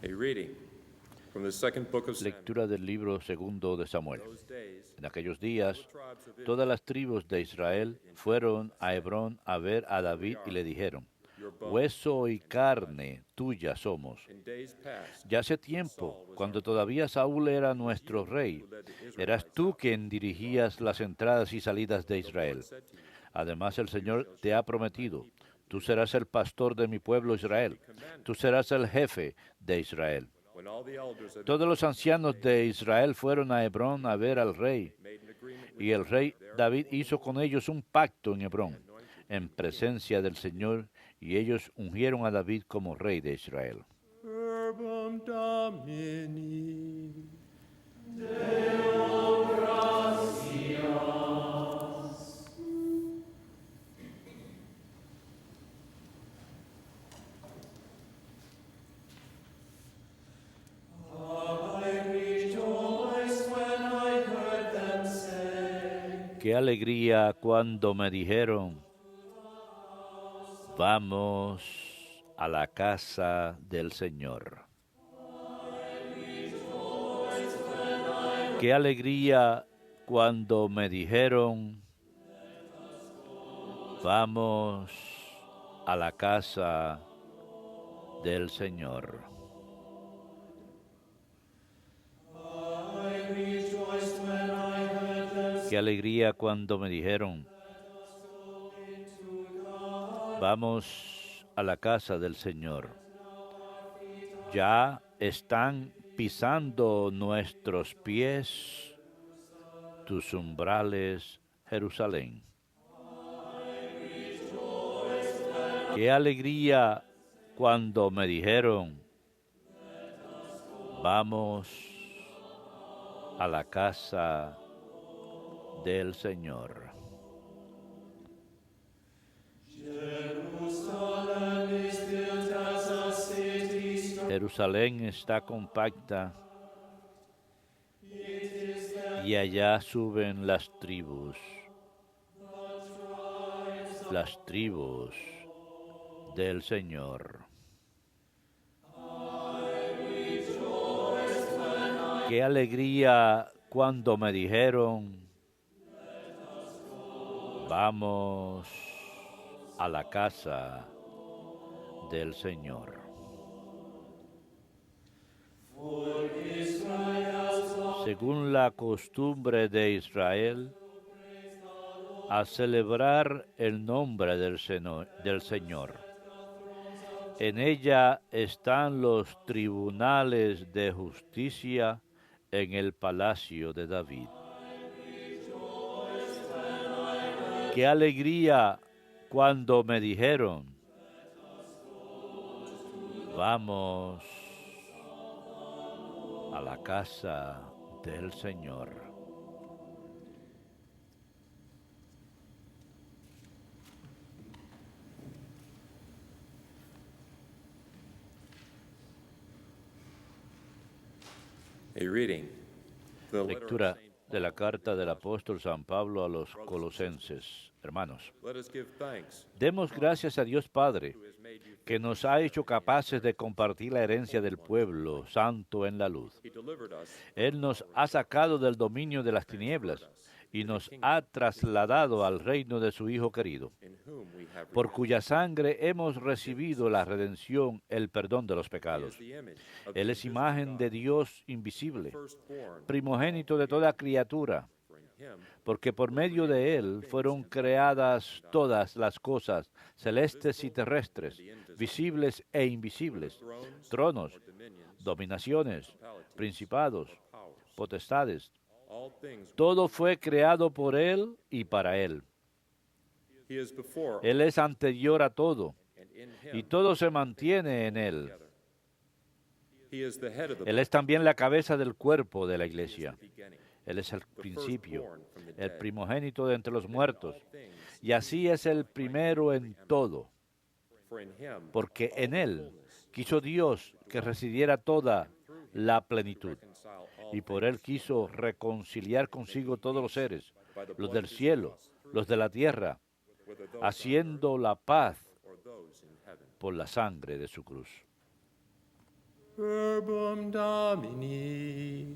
A reading from the second book of Samuel. Lectura del libro segundo de Samuel. In those days, En aquellos días, all the tribes of todas Israel las tribus de Israel fueron a Hebrón a ver a David y le dijeron, your bone hueso y carne tuya somos. in days past. Ya hace tiempo, cuando todavía Saúl era nuestro rey, eras tú quien dirigías las entradas y salidas de Israel. Además, el Señor te ha prometido, tú serás el pastor de mi pueblo Israel, tú serás el jefe de Israel. When all the elders of Todos los ancianos de Israel fueron a Hebrón a ver al rey, made an agreement with y el rey David hizo con ellos un pacto en Hebrón, en presencia del Señor, y ellos ungieron a David como rey de Israel. Verbum Domini. Qué alegría cuando me dijeron, vamos a la casa del Señor. Qué alegría cuando me dijeron, vamos a la casa del Señor. Qué alegría cuando me dijeron, vamos a la casa del Señor. Ya están pisando nuestros pies tus umbrales, Jerusalén. Qué alegría cuando me dijeron, vamos a la casa del Señor. Jerusalén está compacta y allá suben las tribus del Señor. Qué alegría cuando me dijeron, vamos a la casa del Señor. Según la costumbre de Israel, a celebrar el nombre del Señor. En ella están los tribunales de justicia en el palacio de David. Qué alegría cuando me dijeron, vamos a la casa del Señor. A reading. The letter of Lectura Saint de la Paul. carta del apóstol San Pablo a los colosenses. Hermanos, Let us give thanks demos gracias a Dios Padre, who has made you que fit nos to ha share hecho in the capaces de compartir la herencia del pueblo santo en la luz. He delivered us from Él the nos power ha of sacado del dominio de las tinieblas y nos ha trasladado al reino de su Hijo querido, in whom we have por redemption. cuya sangre hemos recibido la redención, el perdón de los He is pecados. the image of Él the es invisible imagen de God, Dios invisible, firstborn of primogénito all de toda creation. criatura, For in him porque por medio de Él fueron creadas todas las cosas, celestes y terrestres, visibles e invisibles, tronos, or dominions, dominaciones, principados, powers, potestades. all things. Todo fue creado por Él y para Él. He is before Él es anterior a todo, and in y him todo se mantiene en Él. together. He is the head of the Él body, es también la cabeza del cuerpo de la iglesia. beginning, Él es el the principio, firstborn from the el dead, primogénito de entre los that in muertos, all things y así es el primero en todo, for in him porque all en the Él fullness quiso Dios que residiera toda la plenitud, reconcile all y por Él things quiso reconciliar consigo todos los seres, by the los blood del of his cielo, cross, los de la tierra, whether those on haciendo earth la paz or those in heaven. por la sangre de su cruz. For in him all the fullness of Verbum Domini.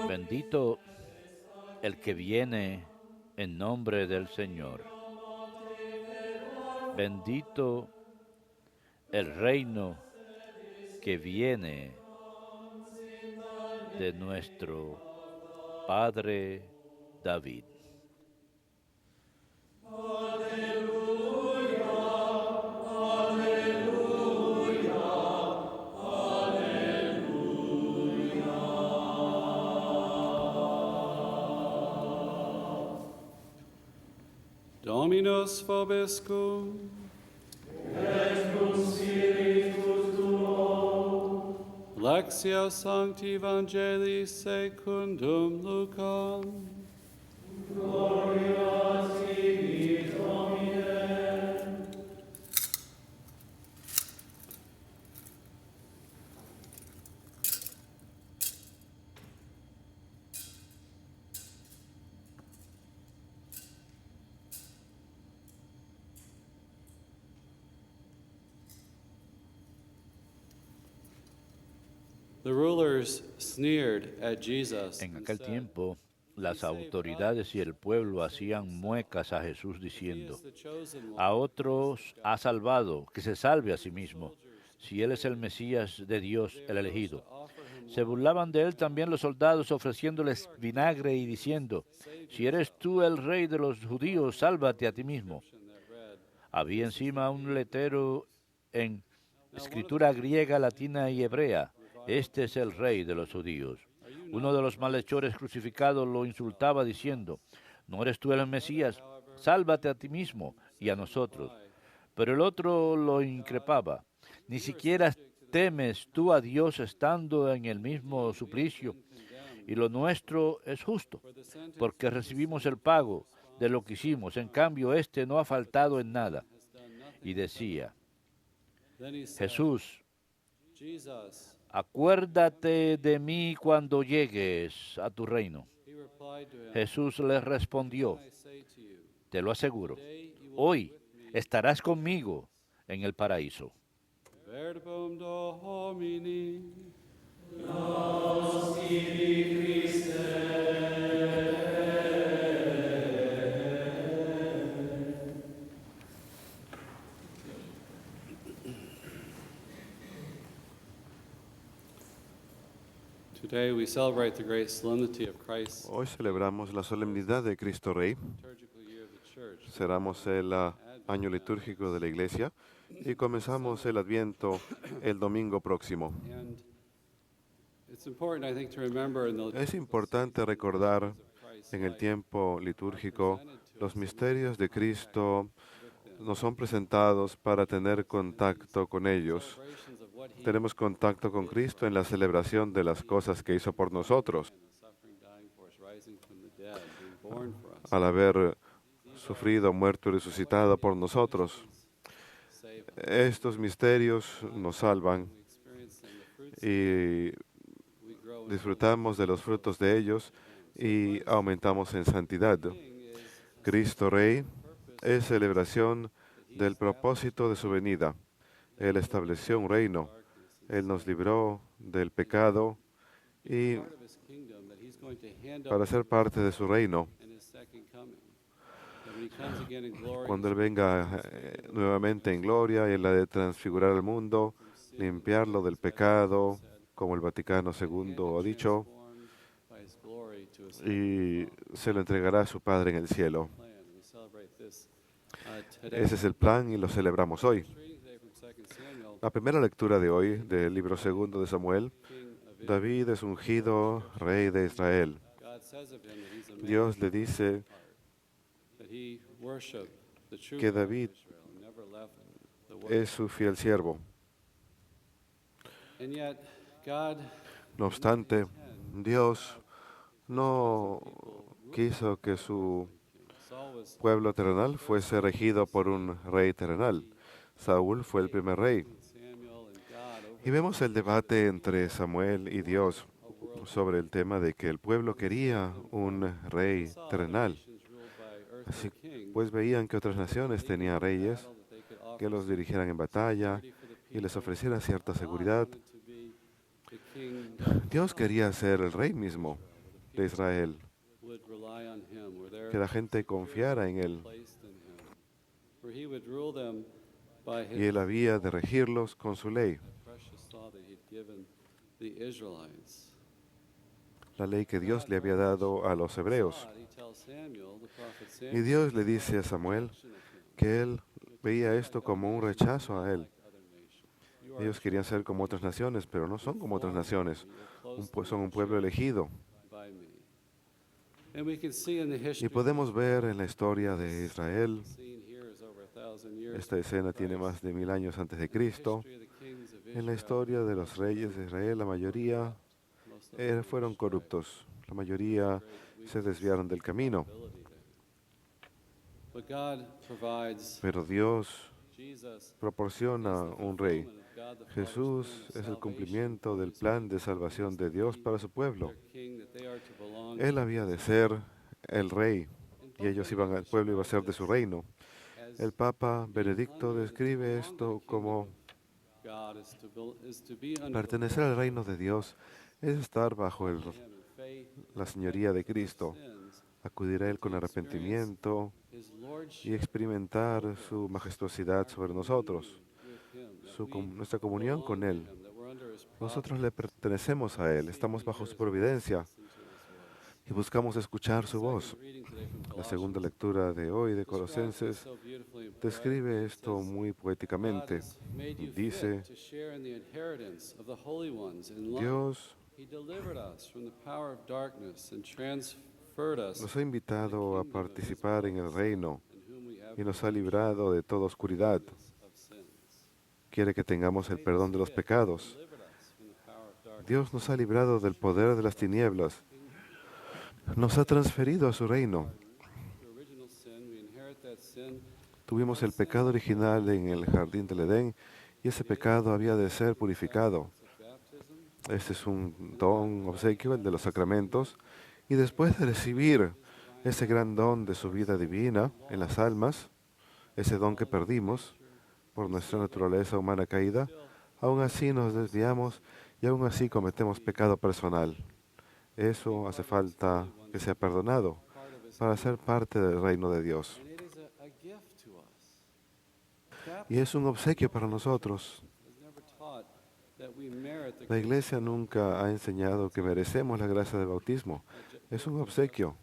Bendito el que viene en nombre del Señor. Bendito el reino que viene de nuestro Padre David. Dominus vobiscum. Lectio Sancti Evangelii secundum Lucam. The rulers sneered at Jesus En and aquel said, tiempo, las autoridades y el pueblo hacían muecas a Jesús "He diciendo, is the chosen one. a otros ha salvado, que se salve a sí mismo, si él es el Mesías de Dios, el elegido. Se burlaban de él también los soldados ofreciéndoles vinagre y diciendo, si eres tú el rey de los judíos, sálvate a ti mismo. Había encima un letrero en escritura griega, latina y hebrea. Este es el rey de los judíos. Uno de los malhechores crucificados lo insultaba diciendo, ¿no eres tú el Mesías? Sálvate a ti mismo y a nosotros. Pero el otro lo increpaba. Ni siquiera temes tú a Dios estando en el mismo suplicio. Y lo nuestro es justo, porque recibimos el pago de lo que hicimos. En cambio, este no ha faltado en nada. Y decía, Then he said, Jesús, Jesus, acuérdate de mí cuando llegues a tu reino. he replied to him, Jesús le respondió, I say to you, te lo aseguro, today you will hoy be with me estarás conmigo en el paraíso. Verbum Domini. Today we celebrate the great solemnity of Christ's Hoy celebramos la solemnidad de Cristo Rey. liturgical year of the Church. Cerramos el año litúrgico de la Iglesia y comenzamos el Adviento el domingo próximo. And it's important, I think, to remember in the Es importante recordar en el tiempo litúrgico los misterios de Cristo nos son presentados para tener contacto con ellos. celebrations of what he Tenemos contacto con Cristo en la celebración de las cosas que hizo por nosotros, and the suffering, dying for us, rising from the dead, being born for us. al haber sufrido, muerto y resucitado por nosotros. Save us. Estos misterios nos salvan We experience them, the fruits y we grow in. disfrutamos de los frutos de ellos y aumentamos en santidad. King is Cristo Rey es celebración del propósito de su venida. Él estableció un reino. Él nos libró del pecado y part of his kingdom that he's going to hand para over ser parte de su reino, in his second coming. That when he comes again in glory, cuando Él venga nuevamente en gloria y Él ha de transfigurar el mundo, limpiarlo del pecado, como el Vaticano II ha dicho, transformed by his glory to his y se lo entregará a su Padre en el cielo. plan. We celebrate this today. Ese es el plan y lo celebramos hoy. Reading today from 2 Samuel, La primera lectura de hoy del libro segundo de Samuel, king of Israel. David es ungido rey de Israel. God God says of him that he's a man Dios le dice that he worshiped the true que God of David Israel and never left the worship. es su fiel siervo. And yet, God No obstante, Dios no quiso que su Saul was pueblo terrenal fuese regido por un rey terrenal. Saúl fue el primer rey. Samuel and God over Y vemos el debate entre Samuel y Dios sobre el tema de que el pueblo quería un rey terrenal. nations ruled by Así earthly kings. pues veían que otras naciones tenían reyes That they could offer que los dirigieran en batalla y les ofrecieran cierta seguridad. to be the king Dios quería ser el rey mismo de Israel, would rely on him, where their que la gente confiara en él, placed in him, where he would rule them by y his él había de regirlos con su ley, precious law that he'd given the Israelites. la ley que Dios le había dado a los hebreos. He tells Samuel, the prophet Y Samuel, Dios le dice a Samuel que él veía esto como un rechazo a él. other nations. Ellos querían ser como otras naciones, pero no son como otras naciones. Son un pueblo elegido. By me. And we can see in the history Y podemos ver en la historia de Israel, seen here is over 1,000 years. esta escena tiene más de 1000 años antes de Cristo. History of the kings of En la Israel, historia de los reyes de Israel, la mayoría most of them fueron corruptos. La mayoría se desviaron del camino. ability there. But God provides Pero Dios Jesus proporciona un rey. fulfillment of God the Father's Jesús plan of es el salvation cumplimiento del plan de salvación de Dios para su pueblo. their king that they are to belong Él to. había de ser el rey y ellos iban, el pueblo iba a ser de su reino. As El Papa Benedicto describe esto como God is to be under pertenecer al reino de Dios es estar bajo him in faith, la señoría de Cristo, sins, acudir a Él con arrepentimiento his y lordship experimentar su majestuosidad sobre nosotros, with him, that we nuestra comunión con Él. him, that we're under his Nosotros le pertenecemos a Él, estamos bajo su providencia y buscamos escuchar su voz. reading today from La segunda lectura de hoy de Colosenses so beautifully and describe esto muy poéticamente. made you Dice, fit to share in the inheritance of the holy ones in light. Dios He delivered us from the power of darkness and transferred us nos ha invitado a participar en el reino in whom we have y nos ha librado de toda oscuridad. of sins. Quiere que tengamos el perdón de los pecados. Delivered us from the power of darkness. Dios nos ha librado del poder de las tinieblas. Nos ha transferido a su reino. The original sin, we inherit that sin. Tuvimos el pecado original en el jardín del Edén y ese pecado había de ser purificado. Of baptism, Este es un don, obsequio, el de los sacramentos. Y después de recibir ese gran don de su vida divina en las almas, ese don que perdimos por nuestra naturaleza humana caída, aún así nos desviamos y aún así cometemos pecado personal. Eso hace falta que sea perdonado para ser parte del reino de Dios. and it is a gift to us. Y es un obsequio para nosotros. Has never taught that we merit the La Iglesia nunca ha enseñado que merecemos la gracia del bautismo. Es un obsequio.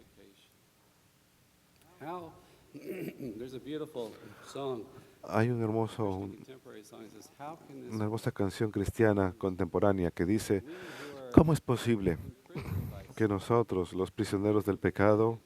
how. There's a beautiful song, Hay un hermoso, contemporary song. It says, "How can this una hermosa canción cristiana contemporánea que dice, we who are ¿cómo es posible imprisoned by que nosotros, los prisioneros del pecado,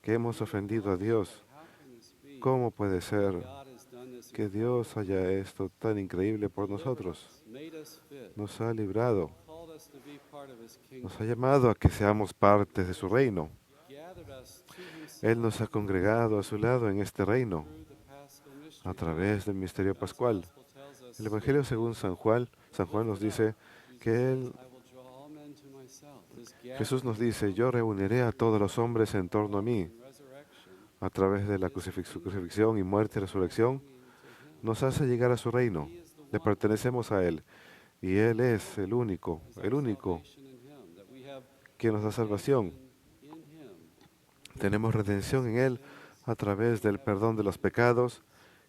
que hemos ofendido a Dios, how can this be? cómo puede ser God has done this, que Dios haya esto tan increíble por nosotros? made us fit, Nos ha librado, called us to be part of His kingdom, nos ha llamado a que seamos parte de su reino. gathered us to Himself Él nos ha congregado a su lado en este reino through the Paschal mystery. a través del misterio pascual. Gospel tells us, El Evangelio según San Juan nos dice que Él, "I will draw all men to myself." This Jesús nos dice, yo reuniré a todos los hombres en torno a mí. gathering resurrection A través de la crucifixión y muerte y resurrección, nos hace llegar a su reino. Le pertenecemos a Él. Y Él es el único salvation in Him, that we have que nos da salvación. in Him. Tenemos redención en Él a través del perdón de los pecados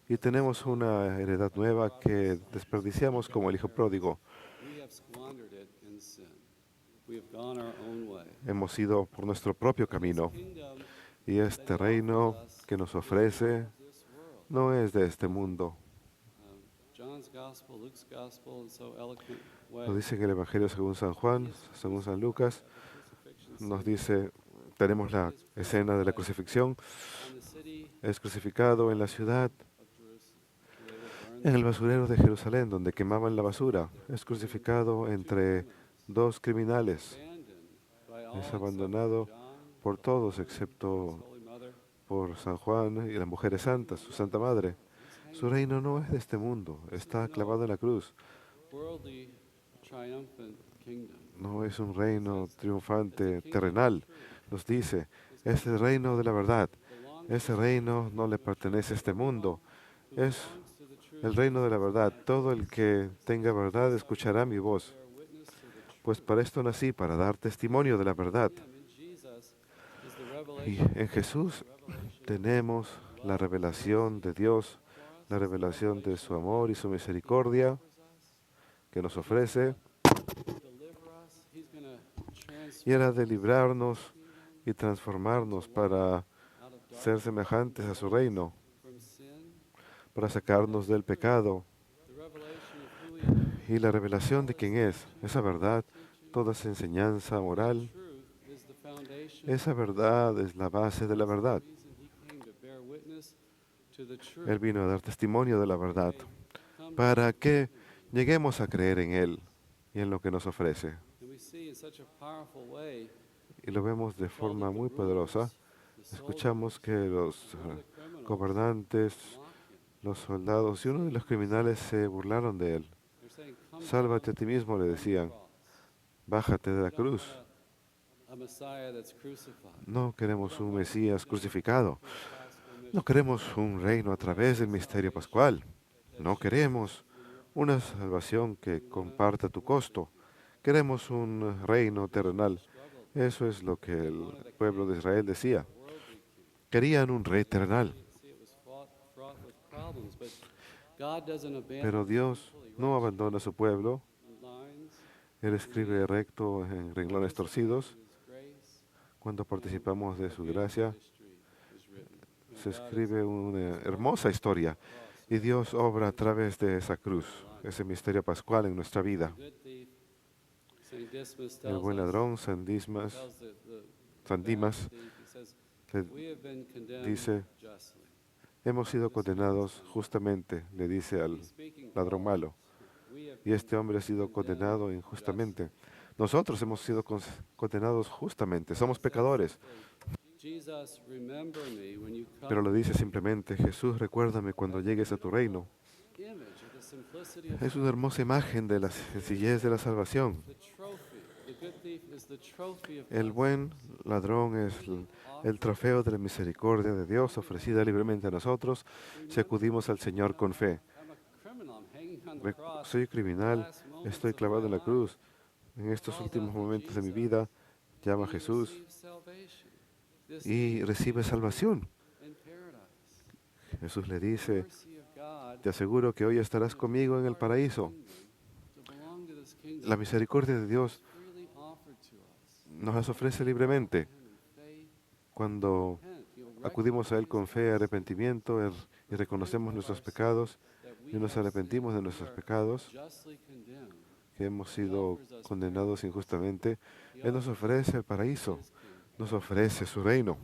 y tenemos una heredad nueva que desperdiciamos como el hijo pródigo. We have squandered it in sin. We have gone our own way. Hemos ido por nuestro propio camino Kingdom y este reino que nos ofrece this world. no es de este mundo. John's gospel, Luke's gospel, in so eloquent way. Lo dice en el Evangelio según San Juan, según San Lucas, nos dice tenemos la escena de la crucifixión. Es crucificado en la ciudad, en el basurero de Jerusalén, donde quemaban la basura. Es crucificado entre dos criminales. Es abandonado por todos, excepto por San Juan y las mujeres santas, su Santa Madre. Su reino no es de este mundo, está clavado en la cruz. No es un reino triunfante terrenal, nos dice. Es el reino de la verdad. Ese reino no le pertenece a este mundo. Es el reino de la verdad. Todo el que tenga verdad escuchará mi voz. Pues para esto nací, para dar testimonio de la verdad. Y en Jesús tenemos la revelación de Dios, la revelación de su amor y su misericordia que nos ofrece. Y era de librarnos y transformarnos para ser semejantes a su reino, para sacarnos del pecado. Y la revelación de quién es, esa verdad, toda esa enseñanza moral, esa verdad es la base de la verdad. Él vino a dar testimonio de la verdad para que lleguemos a creer en Él y en lo que nos ofrece. Y lo vemos de forma muy poderosa. Escuchamos que los gobernantes, los soldados y uno de los criminales se burlaron de Él. Sálvate a ti mismo, le decían. Bájate de la cruz. No queremos un Mesías crucificado. No queremos un reino a través del misterio pascual. No queremos una salvación que comparta tu costo. Queremos un reino terrenal. Eso es lo que el pueblo de Israel decía. Querían un rey terrenal. Pero Dios no abandona a su pueblo. Él escribe recto en renglones torcidos. Cuando participamos de su gracia, se escribe una hermosa historia. Y Dios obra a través de esa cruz, ese misterio pascual en nuestra vida. El buen ladrón, San Dimas, le dice, hemos sido condenados justamente, le dice al ladrón malo. Y este hombre ha sido condenado injustamente. Nosotros hemos sido condenados justamente, somos pecadores. Pero lo dice simplemente, Jesús, recuérdame cuando llegues a tu reino. Es una hermosa imagen de la sencillez de la salvación. El buen ladrón es el trofeo de la misericordia de Dios ofrecida libremente a nosotros si acudimos al Señor con fe. Soy criminal, estoy clavado en la cruz. En estos últimos momentos de mi vida, llama a Jesús y recibe salvación. Jesús le dice, te aseguro que hoy estarás conmigo en el paraíso. La misericordia de Dios nos las ofrece libremente. Cuando acudimos a Él con fe, arrepentimiento y reconocemos nuestros pecados y nos arrepentimos de nuestros pecados, que hemos sido condenados injustamente, Él nos ofrece el paraíso, nos ofrece su reino.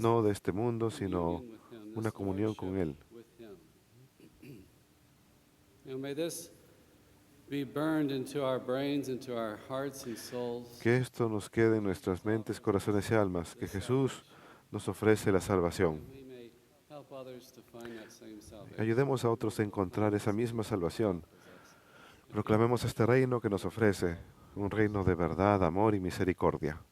No de este mundo, sino una comunión con Él. Que esto nos quede en nuestras mentes, corazones y almas, que Jesús nos ofrece la salvación. Ayudemos a otros a encontrar esa misma salvación. Proclamemos este reino que nos ofrece, un reino de verdad, amor y misericordia.